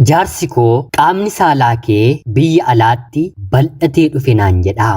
Jaarsi koo qaamni saalaa kee biyya alaatti bal'atee dhufe naan jedha.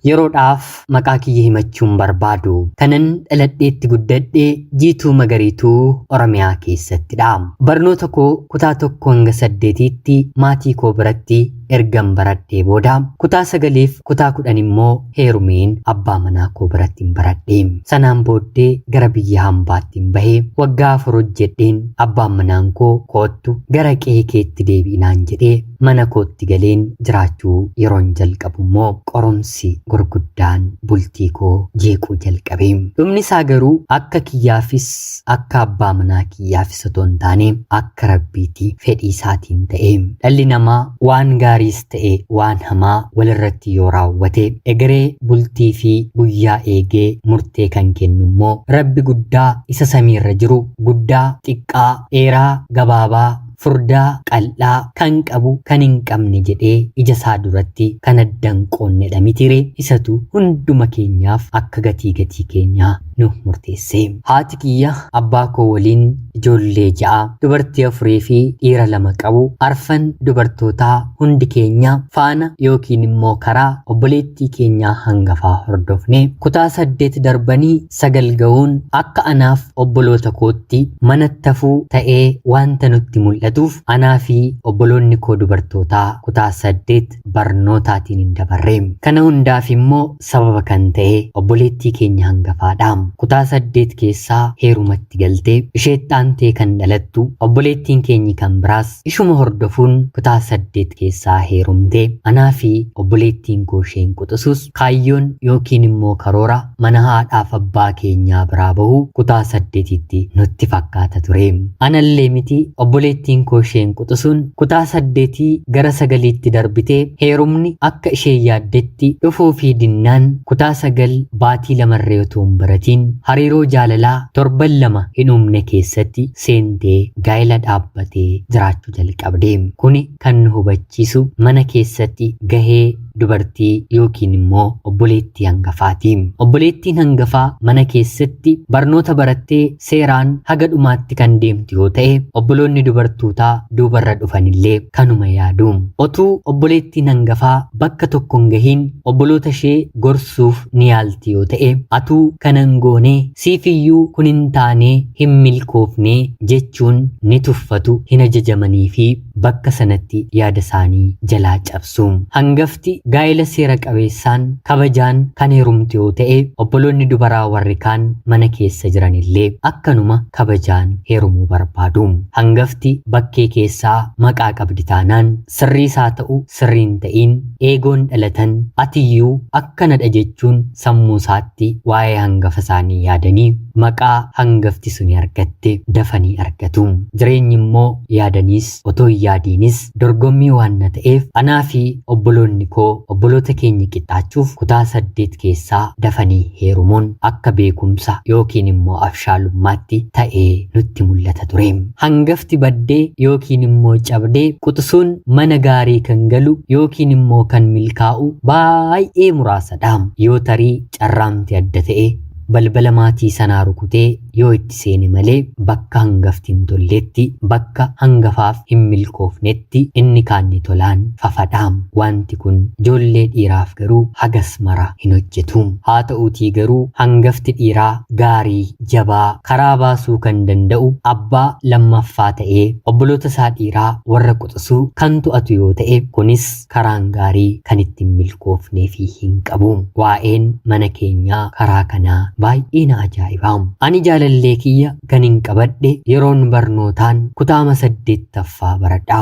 Yeroodhaaf maqaa kiyya himachuun barbaadu. Kanan dhaladheetti guddadhee Jiituu Magariituu Oromiyaa keessattidha. Barnoota koo kutaa 1 hanga 8tti maatii koo biratti ergan baradhee booda kutaa 9f kutaa 10 immoo heerumeen abbaa manaa koo biratti baradhee sanaan booddee gara biyya hambaatti bahee waggaa 4 hojjedheen abbaan manaan koo koottu gara qe'ee keetti deebi'i naan jedhee mana kootti galeen jiraachuu yeroon jalqabu immoo qoromsi gurguddaan bultii koo jeequu jalqabe. Dhumni isaa garuu akka kiyyaafis akka abbaa manaa kiyyaafis otoo hin taane akka rabbiitti fedhii isaatiin ta'e. Dhalli namaa waan gaariis ta'e waan hamaa walirratti yoo raawwate egeree bultii fi guyyaa eegee murtee kan kennu immoo Rabbi guddaa isa samiirra jiru, guddaa xiqqaa, dheeraa gabaabaa, furdaa qal'aa kan qabu kan hin qabne jedhee ija isaa duratti kan addan qoonnedha mitire. Isatu hunduma keenyaaf akka gatii keenyaa nuuf murteesse. Haati kiyya abbaa koo waliin ijoollee 6, dubartii 4 fi dhiira 2 qabu. Arfan dubartootaa hundi keenya faana yookiin immoo karaa obboleettii keenyaa hangafaa hordofne kutaa 8 darbanii 9 ga'uun akka anaaf obboloota kootti manattafuu ta'ee wanta nutti mul'atuuf anaa fi obboloonni koo dubartootaa kutaa 8 barnootaatiin hin dabarre. Kana hundaaf immoo sababa kan ta'e obboleettii keenya hangafaadha. Kutaa 8 keessaa heerumatti galtee isheetti aantee kan dhalattu obboleettiin keenyi kan biraas ishuma hordofuun kutaa 8 keessaa heerumte. Anaa fi obboleettiin koo isheen quxisuus kaayyoon yookiin immoo karoora mana haadhaaf abbaa keenyaa biraa bahu kutaa 8tti nutti fakkaata ture. Anallee miti obboleettiin koo isheen quxisuun kutaa 8 gara 9tti darbitee heerumni akka isheen yaaddetti dhufuu fi dinnaan kutaa 9 baatii 2 otoo hin baratiin hariiroo jaalalaa 7 hin uumne keessatti seentee gaa'ela dhaabbatee jiraachuu jalqabde. Kuni kan nu hubachiisu mana keessatti gahee dubartii yookiin immoo obboleettii hangafaati. Obboleettiin hangafaa mana keessatti barnoota barattee seeraan haga dhumaatti kan deemtu yoo ta'e obboloonni dubartootaa duubarra dhufanillee kanuma yaadu. Otuu obboleettiin hangafaa bakka tokko hin gahiin obboloota ishee gorsuuf ni yaalti yoo ta'e atuu kanan goonee siifiyyuu kun hin taanee hin milkoofnee jechuun ni tuffatu, hin ajajamanii fi bakka sanatti yaada isaanii jalaa cabsu. Hangafti gaa'ela seera qabeessaan kabajaan kan heerumte yoo ta'e obboloonni dubaraa warri kaan mana keessa jiranillee akkanuma kabajaan heerumuu barbaadu. Hangafti bakkee keessaa maqaa qabdi taanaan sirriisaa ta'u sirriin ta'iin eegoon dhalatan atiyyuu akkanadha jechuun sammuu isaatti waa'ee hangafa isaanii yaadanii maqaa hangafti suni argatte dafanii argatu. Jireenyi immoo yaadaniis otoo hin yaadiinis dorgommii waan na ta'eef anaa fi obboloonni koo obboloota keenya qixxaachuuf kutaa 8 keessaa dafanii heerumuun akka beekumsa yookiin immoo afshaalummaatti ta'ee nutti mul'ata ture. Hangafti baddee yookiin immoo cabdee quxisuun mana gaarii kan galu yookiin immoo kan milkaa'u baay'ee muraasadha. Yoo tarii carraamti adda ta'e balbala maatii sanaa rukutee yoo itti seene malee bakka hangafti hin tolletti, bakka hangafaaf hin milkoofnetti inni kaanni tolaan fafadhaam. Wanti kun ijoollee dhiiraaf garuu hagas mara hin hojjetu. Haa ta'uutii garuu hangafti dhiiraa gaarii jabaa karaa baasuu kan danda'u abbaa lammaffaa ta'ee obboloota isaa dhiiraa warra quxisuu kan to'atu yoo ta'e kunis karaan gaarii kan ittiin milkoofnee fi hin qabu. Waa'een mana keenyaa karaa kanaa baay'ee na ajaa'iba. Ani jaalallee kiyya kan hin qabadhe yeroon barnootaan kutaa 8ffaa baradha.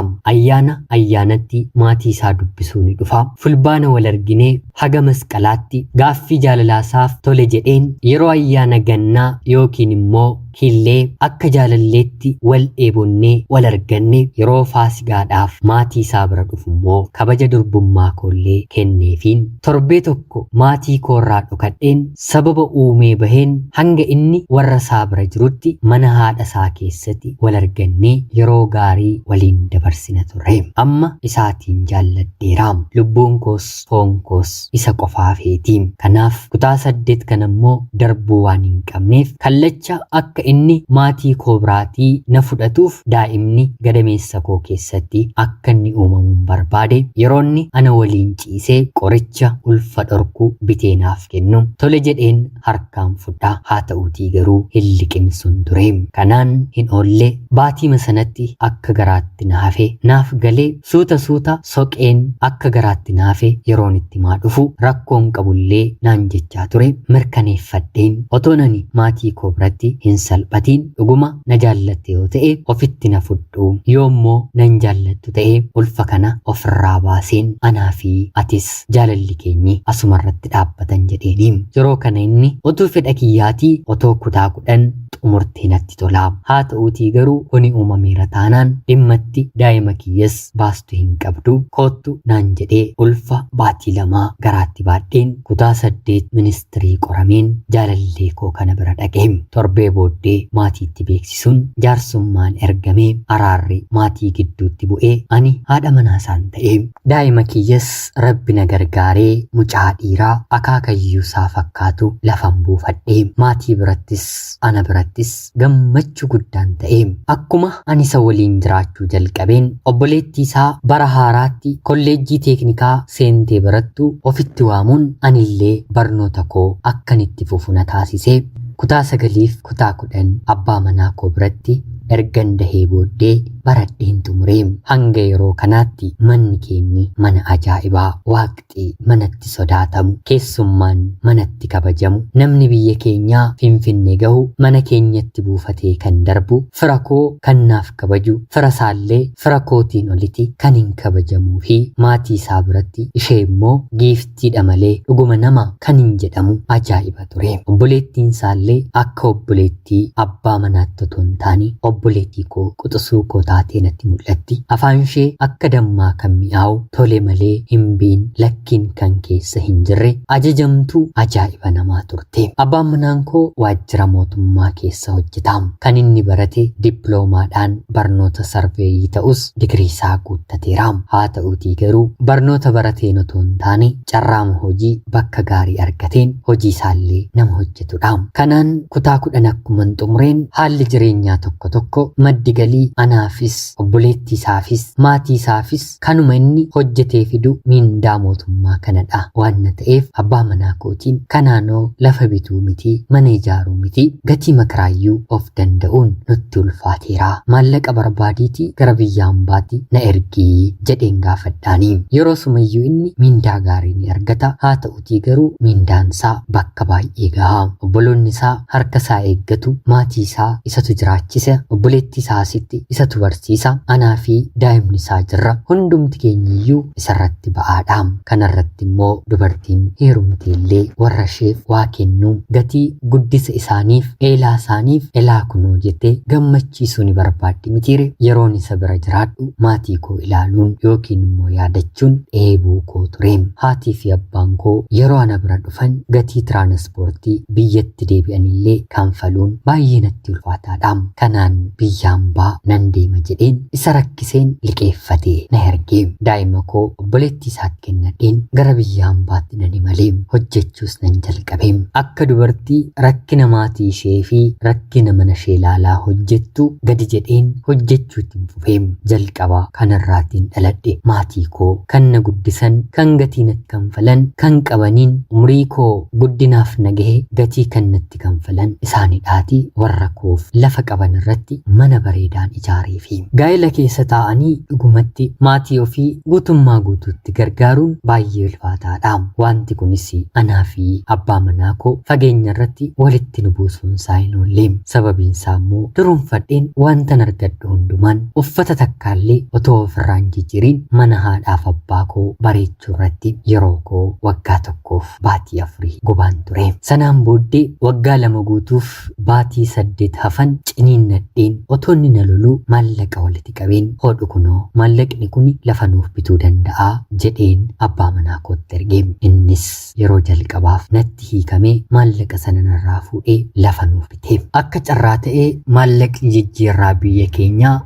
Ayyaanatti maatii isaa dubbisuu ni dhufa. Fulbaana wal arginee haga masqalaatti gaaffii jaalalaasaaf tole jedheen yeroo ayyaana gannaa yookiin immoo killee akka jaalalleetti wal dheebonnee wal arganne yeroo faasigaadhaaf maatii isaa bira dhufu immoo kabaja durbummaa koollee kennee ta'eefiin torbee tokko maatii koorraa dhokadheen sababa uumee baheen hanga inni warra isaa bira jirutti mana haadha isaa keessatti wal argannee yeroo gaarii waliin dabarsina turre. Amma isaatiin jaalladheeraam lubbuun koos foon koos isa qofaafeetiim. Kanaaf kutaa 8 kanammoo darbuu waan hin qabneef kallacha akka inni maatii koo biraatii na fudhatuuf daa'imni gadameessa koo keessatti akka inni uumamuun barbaade yeroonni ana waliin ciisee qoricha ulfa dhorku bitee naaf kennu tole jedheen harkaan fudhaa. Haa ta'uutii garuu hin liqimsuun ture. Kanaan hin oolle baatii sanatti akka garaatti naaf galee suuta soqeen akka garaatti naafe yeroon itti maa dhufu rakkoon qabullee naan jechaa ture. Mirkaneeffadheen otoo nani maatii koo biratti hin salphatiin dhuguma na jaallatte yoo ta'e ofitti na fudhu yoommoo nan jaallattu ta'e ulfa kana ofirraa baaseen anaa fi atis jaalalli keenyi asumarratti dhaabbatan jedheeni. Yeroo kana inni otuu fedha kiyyaatii otoo kutaa 10 xumurtee natti tola. Haa ta'uutii garuu kuni uumameera taanaan dhimmatti daa'ima kiyyas baastu hin qabdu koottu naan jedhee ulfa baatii 2 garaatti baadheen kutaa 8 ministirii qorameen jaalallee koo kana bira dhaqee torbee booddee maatiitti beeksisuun jaarsummaan ergamee araarri maatii gidduutti bu'ee ani haadha manaa isaan ta'e. Daa'ima kiyyas rabbi na gargaaree mucaa dhiiraa akaakayyuusaa fakkaatu lafan buufadhee maatii birattis ana birattis gammachuu guddaan ta'e. Akkuma ani isa waliin jiraachuu jalqabeen obboleettii isaa bara haaraatti kolleejjii teeknikaa seentee barattu ofitti waamuun anillee barnoota koo akkanitti fufu na taasisee kutaa 9 kutaa 10 abbaa manaa koo biratti ergan dahee booddee baradheen xumuree hanga yeroo kanaatti manni keenyi mana ajaa'ibaa waaqxii manatti sodaatamu keessummaan manatti kabajamu namni biyya keenyaa Finfinnee gahu mana keenyatti buufatee kan darbu fira koo kan naaf kabaju fira isaallee fira kootiin olitti kan hin kabajamuu fi maatii isaa biratti ishee immoo giiftiidha malee dhuguma nama kan hin jedhamu ajaa'iba ture. Obboleettiin isaallee akka obboleettii abbaa manaatti otoo hin taane obboleettii koo quxisuu koo taatee natti mul'atti. Afaan ishee akka dammaa kan mi'aawu tole malee hin biin lakkiin kan keessa hin jirre ajajamtuu ajaa'iba namaa turte. Abbaan manaan koo waajjira mootummaa keessa hojjeta. Kan inni barate dippiloomaadhaan barnoota sarveeyii ta'us digirii isaa guuttateera. Haa ta'uutii garuu barnoota barateen otoo hin taane carraama hojii bakka gaarii argateen hojii isaallee nama hojjetudha. Kanaan kutaa 10 akkuma xumureen haalli jireenyaa tokko maddi galii anaafis obboleettii isaafis maatii isaafis kanuma inni hojjetee fidu miindaa mootummaa kanadha waan ta'eef abbaa manaa kootiin kanaanoo lafa bituu miti mana ijaaruu miti gatii makaraayyuu of danda'uun nutti ulfaateera. Maallaqa barbaadiitii gara biyya ambaatti na ergii jedheen gaafadhaanii yeroo sumayyuu inni miindaa gaarii ni argata. Haa ta'utii garuu miindaansaa bakka baay'ee gahaa. Obboloonni isaa harka isaa eeggatu maatii isaa isatu jiraachisa obboleettii isaasitti isatu barsiisa anaa fi daa'imni isaa jirra hundumti keenyiyyuu isarratti ba'aadha. Kanarratti immoo dubartiin heerumteellee warra isheef waa kennuu gatii guddisa isaaniif eelaa isaaniif elaa kunoo jettee gammachiisuu ni barbaaddi mitiire. Yeroon isa bira jiraadhu maatii koo ilaaluun yookiin immoo yaadachuun dheebuu koo ture. Haatii fi abbaan koo yeroo ana bira dhufan gatii tiraanspoortii biyyatti deebi'anillee kanfaluun baay'ee natti ulfaataadha. Kanaan biyya ambaa nan deema jedheen isa rakkiseen liqeeffatee na ergee daa'ima koo obboleettii isaatti kennadheen gara biyya ambaatti nan imalee hojjechuus nan jalqabee. Akka dubartii rakkina maatii ishee fi rakkina mana ishee ilaalaa hojjettu gadi jedheen hojjechuutti fufee jalqaba kanarraatiin dhaladhe maatii koo kan na guddisan kan gatii natti kanfalan kan qabaniin umurii koo guddinaaf na gahe gatii kan natti kanfalan isaanidhaati. Warra koof lafa qaban irratti mana bareedaan ijaaree fi gaa'ela keessa taa'anii dhugumatti maatii ofii guutummaa guutuutti gargaaruun baay'ee ulfaataadha. Wanti kunis anaa fi abbaa manaa koo fageenya irratti walitti nu buusuun isaa hin oolle. Sababiin isaa immoo duruunfadheen wantan argadhu hundumaan uffata takkaallee otoo ofirraan jijjiiriin mana haadhaaf abbaa koo bareechuu irratti yeroo koo waggaa tokkoof baatii 4 gubaan ture. Sanaan booddee waggaa 2 guutuuf baatii 8 hafan ciniinnadheen otoonni na loluu maallaqa walitti qabeen hodhu kunoo maallaqni kun lafa nuuf bituu danda'a jedheen abbaa manaa kootti ergee innis yeroo jalqabaaf natti hiikamee maallaqa sana narraa fuudhee lafa nuuf bitee. Akka carraa ta'ee maallaqni jijjiirraa biyya keenyaa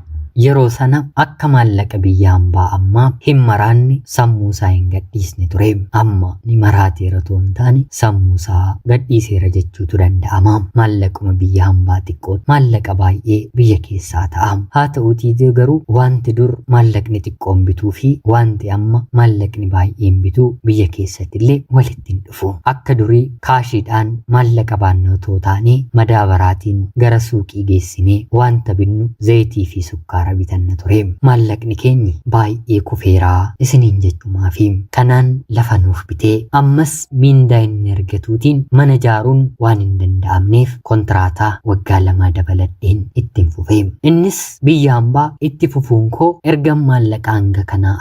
yeroo sana akka maallaqa biyya hambaa ammaa hin maraanne sammuu isaa hin gadhiisne ture. Amma ni maraateera otoo hin taane sammuu isaa gadhiiseera jechuutu danda'ama. Maallaquma biyya hambaa xiqqoo maallaqa baay'ee biyya keessaa ta'a. Haa ta'uutii garuu wanti dur maallaqni xiqqoon bituu fi wanti amma maallaqni baay'een bituu biyya keessatti illee walitti hin dhufu. Akka durii kaashiidhaan maallaqa baannee otoo taane madaabaraatiin gara suuqii geessinee wanta binnu zayitii fi sukkaara bitanna ture. Maallaqni keenya baay'ee kufeeraa isiniin jechumaa fi kanaan lafa nuuf bitee ammas miindaa inni argatuutiin mana ijaaruun waan hin danda'amneef kontiraataa waggaa 2 dabaladheen ittiin fufee. Innis biyya hambaa itti fufuun koo erga maallaqa hanga kanaa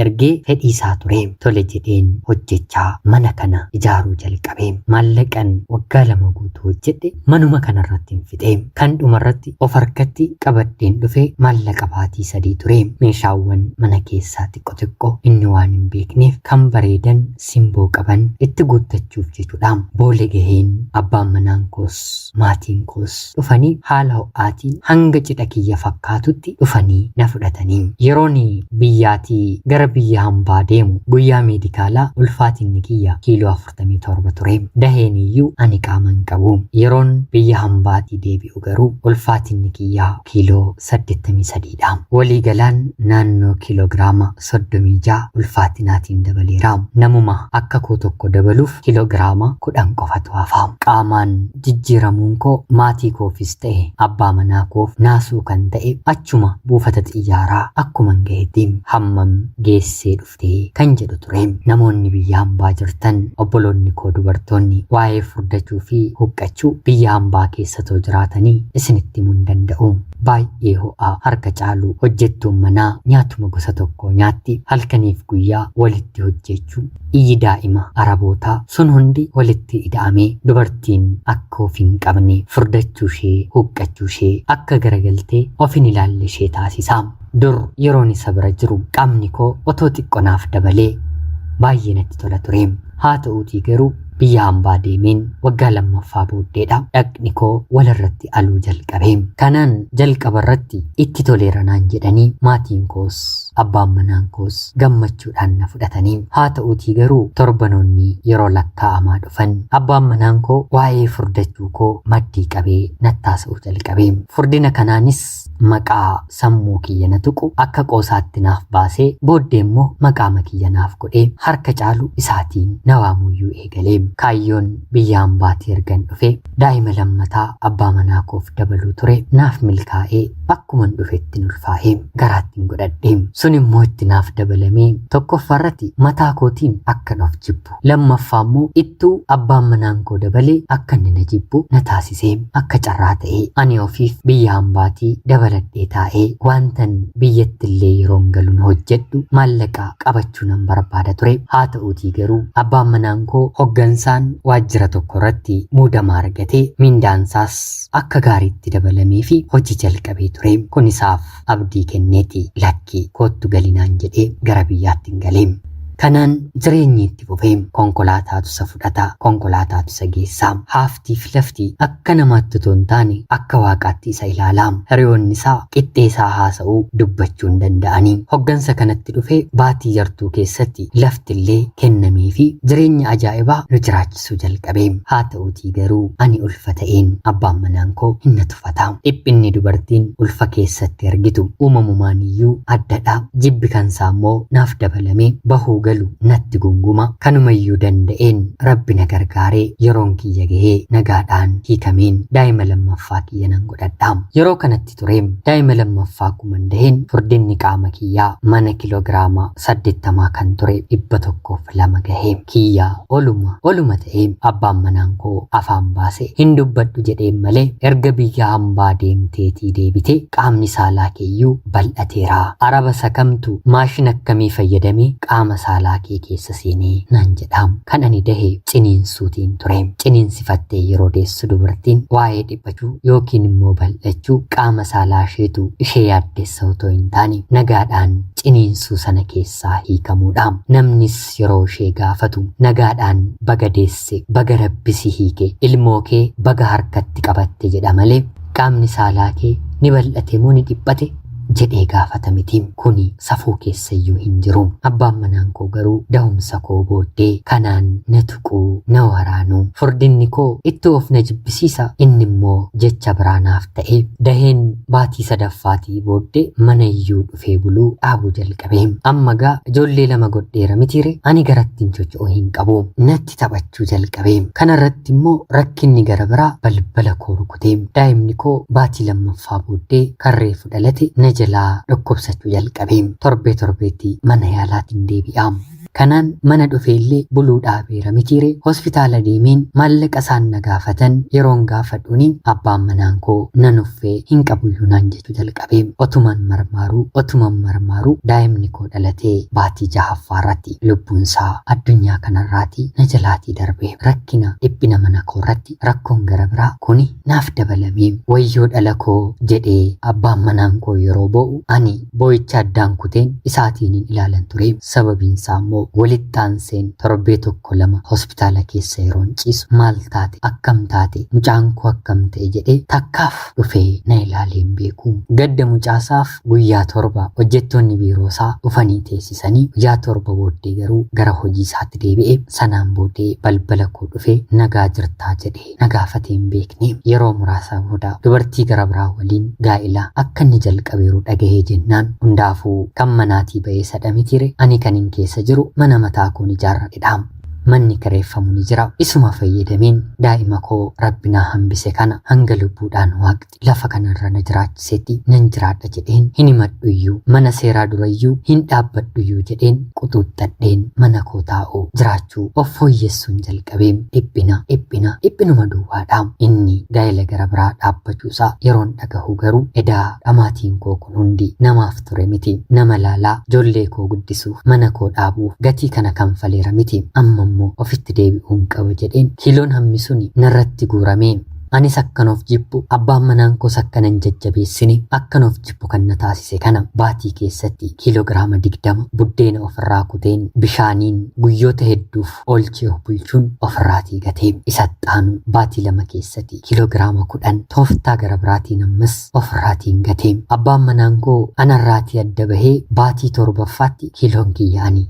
ergee fedhii isaa ture. Tole jedheen hojjechaa mana kana ijaaruu jalqabee maallaqan waggaa 2 guutuu hojjedhe manuma kanarratti hin fixee. Kan dhumarratti of harkatti qabadheen dhufe maallaqa baatii 3 ture. Meeshaawwan mana keessaa xiqqoo inni waan hin beekneef kan bareedan simboo qaban itti guuttachuuf jechuudha. Boolee gaheen abbaan manaan koos maatiin koos dhufanii haala ho'aatiin hanga cidha kiyya fakkaatutti dhufanii na fudhatanii. Yeroon biyyaatii gara biyya hambaa deemu guyyaa meedikaalaa ulfaatinni kiyya kiiloo 47 ture. Daheen iyyuu ani qaama hin qabu. Yeroon biyya hambaatii deebi'u garuu ulfaatinni kiyya kiiloo 83dha. Walii galaan naannoo kiiloogiraama 36 ulfaatinaatiin dabaleera. Namuma akka koo tokko dabaluuf kiiloogiraama 10 qofatu hafa. Qaamaan jijjiiramuun koo maatii koofis ta'e abbaa manaa koof naasuu kan ta'e achuma buufata xiyyaaraa akkuman gaheetti hammam geessee dhuftee kan jedhu ture. Namoonni biyya hambaa jirtan obboloonni koo dubartoonni waa'ee furdachuu fi huqqachuu biyya hambaa keessatoo jiraatanii isinitti himuun danda'u. Baay'ee ho'aa harka caalu hojjettuun manaa nyaatuma gosa tokko nyaatti. Halkaniif guyyaa walitti hojjechuu iyyi daa'ima arabootaa sun hundi walitti ida'amee dubartiin akka of hin qabne furdachuu ishee huqqachuu ishee akka garagaltee of hin ilaalle ishee taasisa. Dur yeroon isa bira jiru qaamni koo otoo xiqqoonaaf dabalee baay'ee natti tola ture. Haa ta'uutii garuu biyya hambaa deemeen waggaa 2ffaa booddeedha dhaqni koo walirratti aluu jalqabe. Kanaan jalqaba irratti itti toleera naan jedhanii maatiin koos abbaan manaan koos gammachuudhaan na fudhatanii. Haa ta'uutii garuu torbanoonni yeroo lakkaa'amaa dhufan abbaan manaan koo waa'ee furdachuu koo maddii qabee nattaasa'uu jalqabe. Furdina kanaanis maqaa sammuu kiyya na tuqu akka qoosaatti naaf baasee booddee immoo maqaa kiyya naaf godhee harka caalu isaatiin na waamuyyuu eegalee. Kaayyoon biyya hambaatii ergan dhufe daa'ima lammataa abbaa manaa koof dabaluu ture naaf milkaa'ee akkuman dhufetti ulfaa'ee garaattiin godhadhe. Sun immoo itti naaf dabalamee tokkoffaarratti mataa kootiin akkan of jibbu, lammaffaa immoo ittuu abbaan manaan koo dabalee akka inni na jibbu na taasisee. Akka carraa ta'ee ani ofiif biyya hambaatii dabaladhee taa'ee wantan biyyattillee yeroon galuun hojjedhu maallaqa qabachuu nan barbaada ture. Haa ta'uutii garuu abbaan manaan koo hoggansaan waajjira tokko irratti muudamaa argatee mindaansaas akka gaariitti dabalamee fi hojii jalqabee ture. Kun isaaf abdii kenneeti lakkii koottu galinaan jedhee gara biyyaatti hin galee. Kanaan jireenyi itti fufee konkolaataatu isa fudhata, konkolaataatu isa geessa. Haaftiif lafti akka namaatti otoo hin taane akka waaqaatti isa ilaala. Hiriyoonni isaa qixxeessaa haasa'uu dubbachuu hin danda'anii. Hoggansa kanatti dhufee baatii jartuu keessatti laftillee kennamee fi jireenya ajaa'ibaa nu jiraachisuu jalqabe. Haa ta'uutii garuu ani ulfa ta'een abbaan manaan koo hin tufata. Dhiphinni dubartiin ulfa keessatti argitu uumamumaan iyyuu addadha. Jibbi kansaa immoo naaf dabalamee bahuu galu natti gunguma. Kanumayyuu danda'een rabbi na gargaaree yeroon kiyya gahee nagaadhaan hiikameen daa'ima lammaffaa kiyya nan godhadha. Yeroo kanatti ture daa'ima lammaffaa kuman daheen furdinni qaama kiyyaa mana kiiloogiraama 80 kan ture 102 gahee. Kiyyaa oluma ta'ee abbaan manaan koo afaan baase hin dubbadhu jedheen malee erga biyya hambaa deemteetii deebite qaamni saalaa keeyyuu bal'ateera. Araba sakamtu maashina akkamii fayyadamee qaama isaa saalaa kee keessa seenee naan jedhaam. Kan ani dahe ciniinsuutiin ture. Ciniinsifattee yeroo deessu dubartiin waa'ee dhiphachuu yookiin immoo bal'achuu qaama saalaa isheetu ishee yaaddeessa otoo hin taane nagaadhaan ciniinsuu sana keessaa hiikamuudha. Namnis yeroo ishee gaafatu nagaadhaan baga deesse, baga rabbisi hiike, ilmoo kee baga harkatti qabatte jedha malee qaamni saalaa kee ni bal'ate moo ni dhiphate jedhee gaafata miti. Kuni safuu keessayyuu hin jiru. Abbaan manaan koo garuu dahumsa koo booddee kanaan na tuquu, na waraanuu, furdinni koo itti of na jibbisiisa. Inni immoo jecha biraanaaf ta'e daheen baatii sadaffaatii booddee mana iyyuu dhufee buluu dhaabuu jalqabe. Amma gaa ijoollee lama godheera mitiire ani garattiin coco'uu hin qabu. Natti taphachuu jalqabe. Kanarratti immoo rakkinni gara biraa balbala koo rukute. Daa'imni koo baatii lammaffaa booddee karree fudhalate na jalaa dhukkubsachuu jalqabe. Torbeetti mana yaalaatiin deebi'a. Kanaan mana dhufeellee buluu dhaabeera mitiire. Hospitaala deemeen maallaqa isaan na gaafatan yeroon gaafadhuuni abbaan manaan koo nan uffee hin qabuyyuu naan jechuu jalqabe. Otuman marmaaruu daa'imni koo dhalatee baatii 6ffaarratti lubbuunsaa addunyaa kanarraatii na jalaatii darbe. Rakkina dhiphina mana koorratti rakkoon gara biraa kuni naaf dabalame. Wayyoo dhala koo jedhee abbaan manaan koo yeroo boo'u ani boo'icha addaan kuteen isaatiin hin ilaalan ture. Sababiinsaa immoo walitti aanseen torbee 1-2 hospitaala keessa yeroon ciisu maal taate akkam taate mucaan koo akkam ta'e jedhee takkaaf dhufee na ilaaleen beeku. Gadda mucaasaaf guyyaa 7 hojjettoonni biiroosaa dhufanii teessisanii guyyaa 7 booddee garuu gara hojii isaatti deebi'e. Sanaan booddee balbala koo dhufee nagaa jirtaa jedhee na gaafatee hin beekne. Yeroo muraasa booda dubartii gara biraa waliin gaa'ila akka inni jalqabeeru dhagahee jennaan hundaafuu kan manaatii ba'ee sadhamitiire ani kan hin keessa jiru mana mataa koon ijaarradheedha. Manni kireeffamu ni jira. Isuma fayyadameen daa'ima koo rabbinaa hambise kana hanga lubbuudhaan waaqti lafa kanarra na jiraachisetti nan jiraadha jedheen hin himadhuyyuu mana seeraa durayyuu hin dhaabbadhuyyuu jedheen quxuuxxadheen mana koo taa'uu jiraachuu of fooyyessuun jalqabeen dhiphinuma duwwaadha. Inni gaa'ela gara biraa dhaabbachuusaa yeroon dhagahu garuu edaa dhamaatiin koo kun hundi namaaf ture miti. Nama laalaa ijoollee koo guddisuuf mana koo dhaabuuf gatii kana kanfaleera miti. Amma ofitti deebi'uun qaba jedheen kiiloon hammi suni narratti guurameen. Anis akkan of jibbu abbaan manaan koos akkanan jajjabeessine akkan of jibbu kan na taasise kana baatii keessatti kiiloogiraama 20 buddeena ofirraa kuteen bishaaniin guyyoota hedduuf oolchee of bulchuun ofirraatii gatee. Isatti aanu baatii 2 keessatti kiiloogiraama 10 tooftaa gara biraatiin ammas ofirraatiin gatee. Abbaan manaan koo anarraatii adda bahee baatii 7ffaatti kiiloon kiyyaanii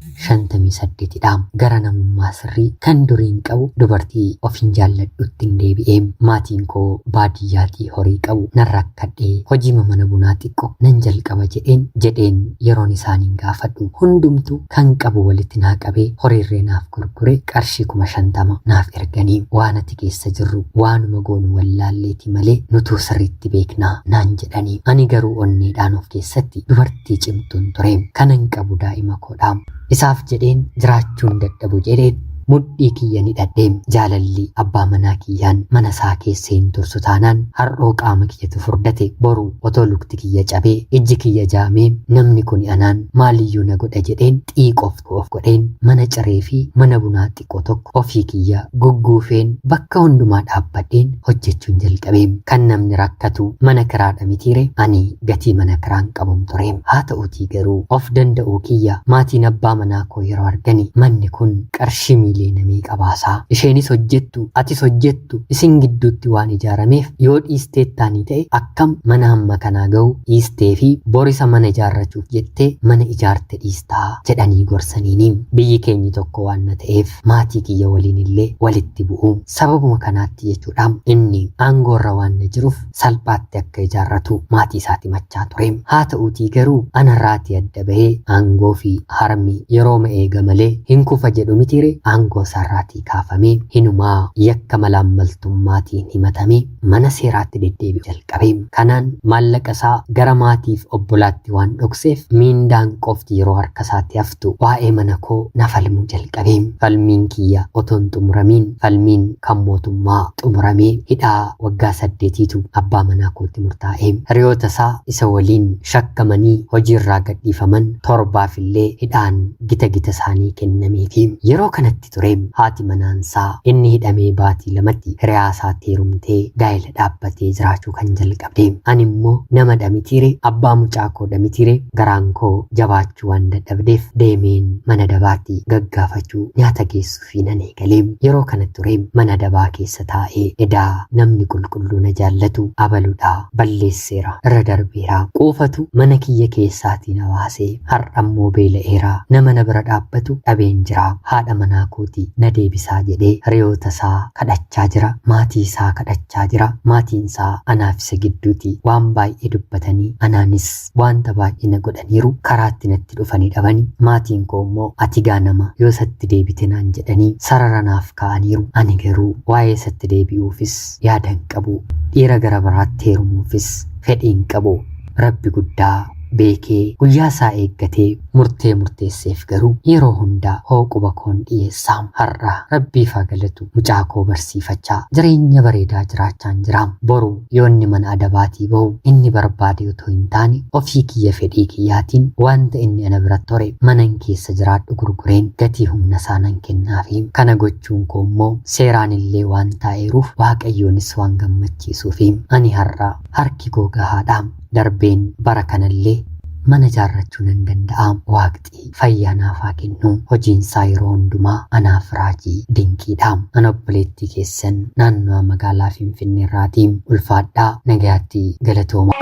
58dha. Gara namummaa sirrii kan duriin qabu dubartii ofiin jaalladhutti hin deebi'ee. Maatiin koo baadiyyaatii horii qabu nan rakkadhee hojii mana bunaa xiqqoo nan jalqaba jedheen yeroon isaaniin gaafadhu hundumtu kan qabu walitti naa qabee horiirree naaf gurgure qarshii 50,000 naaf erganii. Waan ati keessa jirru waanuma goonu wallaalleeti malee nutuu sirriitti beeknaa naan jedhanii. Ani garuu onneedhaan of keessatti dubartii cimtuun ture. Kanan qabu daa'ima koodha. Isaaf jedheen jiraachuun dadhabu jedheen mudhii kiyya ni dhadheem. Jaalalli abbaa manaa kiyyaan mana isaa keessa hin tursu taanaan har'oo qaama kiyyatu furdate boru otoo lukti kiyya cabee ijji kiyya jaamee namni kun anaan maaliyyuu na godha jedheen xiiqoof of godheen mana ciree fi mana bunaa xiqqoo tokko ofii kiyya gugguufeen bakka hundumaa dhaabbadheen hojjechuun jalqabeem. Kan namni rakkatu mana kiraadha mitiire ani gatii mana kiraan qabum tureem. Haa ta'uutii garuu of danda'uu kiyya maatiin abbaa manaa koo yeroo argani manni kun qarshii namii qabaasaa isheenis hojjettu atis hojjettu isin gidduutti waan ijaarameef yoo dhiisteettaanii ta'e akkam mana hamma kanaa ga'u dhiistee fi borisa mana ijaarrachuuf jettee mana ijaarte dhiistaa jedhanii gorsaniini. Biyyi keenyi tokko waan na ta'eef maatii kiyya waliin illee walitti bu'u. Sababuma kanaatti jechuudha inni aangoorra waan na jiruuf salphaatti akka ijaarratu maatii isaati machaa ture. Haa ta'uutii garuu anarraatii adda bahee aangoo fi harmi yeroo ma eega malee hin kufa jedhu mitiire aangoo isaa hidhaarraatii kaafamee hinumaa yakka malaammaltummaatiin himatamee mana seeraatti deddeebi'u jalqabe. Kanaan maallaqa isaa gara maatiif obbolaatti waan dhokseef miindaan qofti yeroo harka isaatti haftu waa'ee mana koo na falmuu jalqabe. Falmiin kiyya otoon xumuramiin falmiin kan mootummaa xumuramee hidhaa waggaa 8tu abbaa manaa kootti murtaa'e. Hiriyoota isaa isa waliin shakkamanii hojiirraa gadhiifaman 7 hidhaan gita isaanii kennameefi yeroo kanatti ture haati manaansaa inni hidhamee baatii 2tti hiriyaa isaatti heerumtee gaa'ela dhaabbatee jiraachuu kan jalqabde. Ani immoo nama dhamitire abbaa mucaa koo dhamitire garaan koo jabaachuu waan dadhabdeef deemeen mana dabaatti gaggaafachuu nyaata geessuufi nan eegale. Yeroo kanatti ture mana dabaa keessa taa'ee edaa namni qulqulluu na jaallatu abaluudhaa balleesseera irra darbeera quufatu mana kiyya keessaatii na baasee har'ammoo beela'eera nama na bira dhaabbatu dhabeen jira haadha manaa kooti na deebisaa jedhee hiriyoota isaa kadhachaa jira maatii isaa kadhachaa jira. Maatiin isaa anaaf isa gidduuti waan baay'ee dubbatanii anaanis wanta baay'ee na godhaniiru karaatti natti dhufanii dhabanii maatiin koo immoo ati gaa nama yoo isatti deebite naan jedhanii sarara naaf kaa'aniiru. Ani garuu waa'ee isatti deebi'uufis yaadan qabu dhiira gara biraatti heerumuufis fedhiin qabu. Rabbi guddaa beekee guyyaa isaa eeggatee murteesseef garuu yeroo hundaa hooquba koon dhiyeessaa. Har'a Rabbiif haa galatu mucaa koo barsiifachaa jireenya bareedaa jiraachaan jiraam. Boru yoonni mana adabaatii bahu inni barbaade otoo hin taane ofii kiyya fedhii kiyyaatiin wanta inni ana biratti hore manan keessa jiraadhu gurgureen gatii humna isaanan kennaafi. Kana gochuun koo immoo seeraan illee waan taa'eeruuf waaqayyoonis waan gammachiisuufi ani har'a harki koo gahaadha. Darbeen bara kanallee mana jaarrachuu nan danda'a. Waaqni fayyaa naaf haa kennu. Hojiin isaa yeroo hundumaa anaaf raajii dinqiidha. Ana obboleettii keessan naannoo magaalaa Finfinneerraatiin ulfaadhaa nagayaatti galatooma.